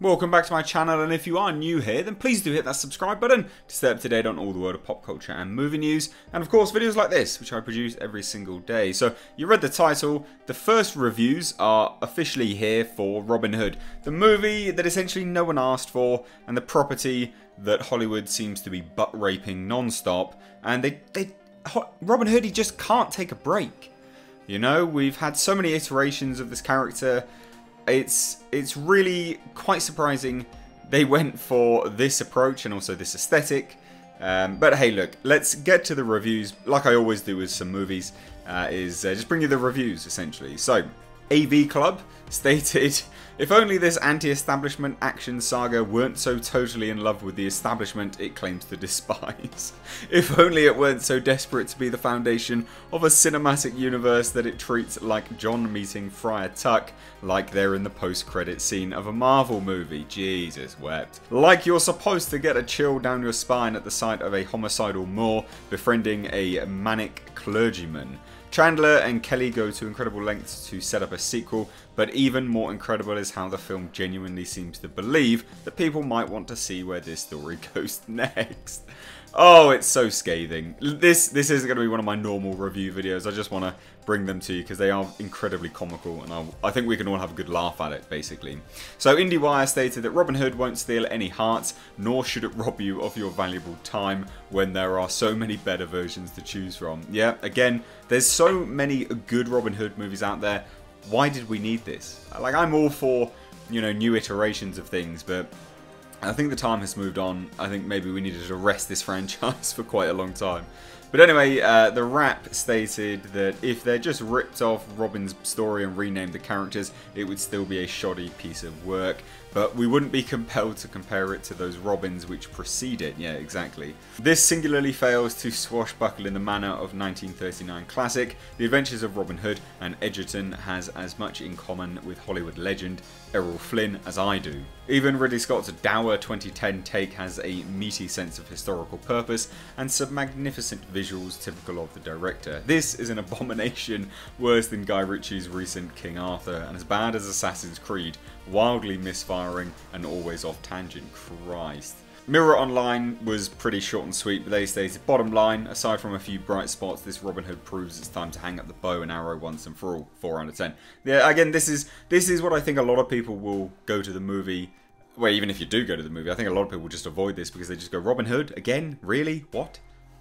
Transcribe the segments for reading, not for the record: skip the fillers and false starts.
Welcome back to my channel, and if you are new here, then please do hit that subscribe button to stay up to date on all the world of pop culture and movie news, and of course videos like this, which I produce every single day. So you read the title, the first reviews are officially here for Robin Hood, the movie that essentially no one asked for, and the property that Hollywood seems to be butt raping non-stop, and Robin Hood, he just can't take a break. You know, we've had so many iterations of this character. It's really quite surprising they went for this approach and also this aesthetic. But hey, look, let's get to the reviews. Like I always do with some movies, just bring you the reviews essentially. So, AV Club stated, if only this anti-establishment action saga weren't so totally in love with the establishment it claims to despise. If only it weren't so desperate to be the foundation of a cinematic universe that it treats like John meeting Friar Tuck, like they're in the post-credit scene of a Marvel movie. Jesus wept. Like you're supposed to get a chill down your spine at the sight of a homicidal Moor befriending a manic clergyman. Chandler and Kelly go to incredible lengths to set up a sequel, but even more incredible is how the film genuinely seems to believe that people might want to see where this story goes next. Oh, it's so scathing. This isn't going to be one of my normal review videos. I just want to bring them to you because they are incredibly comical, and I think we can all have a good laugh at it, basically. So IndieWire stated that Robin Hood won't steal any hearts, nor should it rob you of your valuable time when there are so many better versions to choose from. Yeah, again, there's so many good Robin Hood movies out there. Why did we need this? Like, I'm all for, you know, new iterations of things, but I think the time has moved on. I think maybe we needed to rest this franchise for quite a long time. But anyway, the Wrap stated that if they just ripped off Robin's story and renamed the characters, it would still be a shoddy piece of work. But we wouldn't be compelled to compare it to those Robins which preceded. Yeah, exactly. This singularly fails to swashbuckle in the manner of 1939 classic. The Adventures of Robin Hood and Egerton has as much in common with Hollywood legend Errol Flynn as I do. Even Ridley Scott's dour 2010 take has a meaty sense of historical purpose and some magnificent visuals typical of the director. This is an abomination worse than Guy Ritchie's recent King Arthur and as bad as Assassin's Creed, wildly misfiring and always off tangent. Christ. Mirror Online was pretty short and sweet, but they stated, bottom line, aside from a few bright spots, this Robin Hood proves it's time to hang up the bow and arrow once and for all. 4 out of 10. Yeah, again, this is what I think a lot of people will go to the movie. Well, even if you do go to the movie, I think a lot of people will just avoid this because they just go, Robin Hood? Again? Really? What?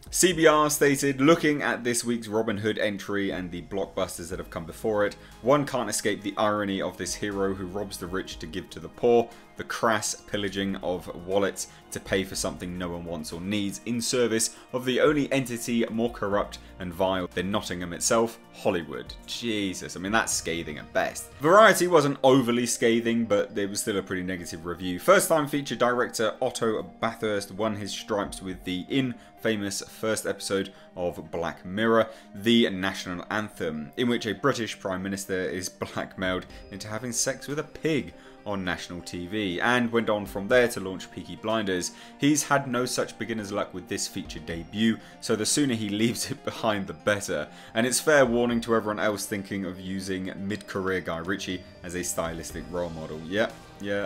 CBR stated, looking at this week's Robin Hood entry and the blockbusters that have come before it, one can't escape the irony of this hero who robs the rich to give to the poor, the crass pillaging of wallets to pay for something no one wants or needs in service of the only entity more corrupt and vile than Nottingham itself, Hollywood. Jesus, I mean that's scathing at best. Variety wasn't overly scathing, but it was still a pretty negative review. First time feature director Otto Bathurst won his stripes with the infamous first episode of Black Mirror, the national anthem, in which a British Prime Minister is blackmailed into having sex with a pig on national TV, and went on from there to launch Peaky Blinders. He's had no such beginner's luck with this feature debut, so the sooner he leaves it behind the better. And it's fair warning to everyone else thinking of using mid-career Guy Ritchie as a stylistic role model. Yeah,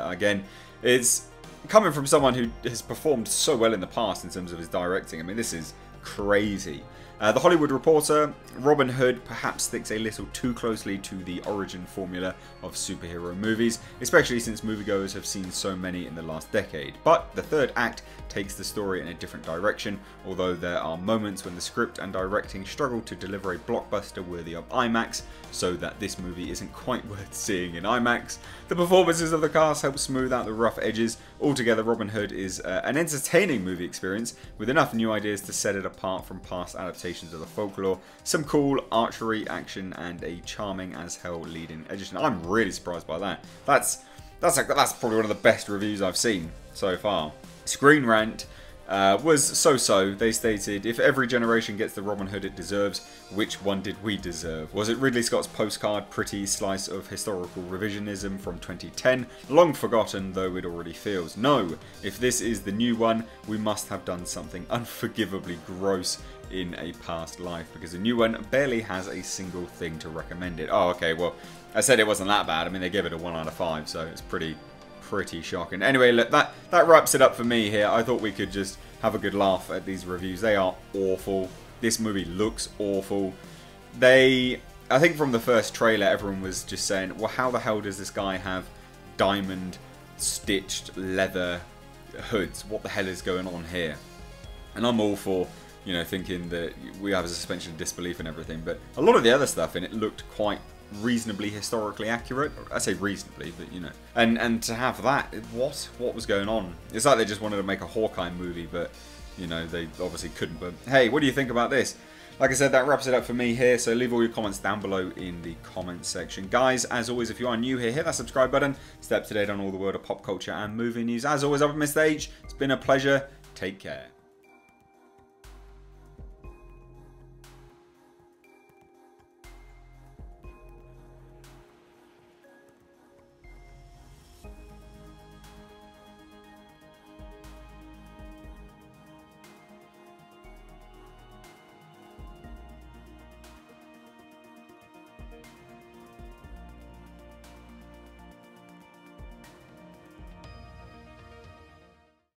again, it's coming from someone who has performed so well in the past in terms of his directing. I mean, this is crazy. The Hollywood Reporter, Robin Hood perhaps sticks a little too closely to the origin formula of superhero movies, especially since moviegoers have seen so many in the last decade. But the third act takes the story in a different direction, although there are moments when the script and directing struggle to deliver a blockbuster worthy of IMAX, so that this movie isn't quite worth seeing in IMAX. The performances of the cast help smooth out the rough edges. Altogether, Robin Hood is an entertaining movie experience with enough new ideas to set it apart from past adaptations of the folklore, some cool archery action, and a charming as hell lead-in Egerton. I'm really surprised by that. That's probably one of the best reviews I've seen so far. Screen Rant was so-so. They stated, if every generation gets the Robin Hood it deserves, which one did we deserve? Was it Ridley Scott's postcard pretty slice of historical revisionism from 2010, long forgotten though it already feels? No, if this is the new one, we must have done something unforgivably gross in a past life, because the new one barely has a single thing to recommend it. Oh, okay, well, I said it wasn't that bad. I mean, they gave it a 1 out of 5, so it's pretty pretty shocking. Anyway, look, that wraps it up for me here. I thought we could just have a good laugh at these reviews. They are awful. This movie looks awful. I think from the first trailer, everyone was just saying, well, how the hell does this guy have diamond stitched leather hoods? What the hell is going on here? And I'm all for, you know, thinking that we have a suspension of disbelief and everything, but a lot of the other stuff in it looked quite reasonably historically accurate. I say reasonably, but you know. And to have that, what was going on? It's like they just wanted to make a Hawkeye movie, but you know, they obviously couldn't. But hey, what do you think about this? Like I said, that wraps it up for me here, so leave all your comments down below in the comments section. Guys, as always, if you are new here, hit that subscribe button. Stay up to date on all the world of pop culture and movie news. As always, I've been Mr. H. It's been a pleasure. Take care.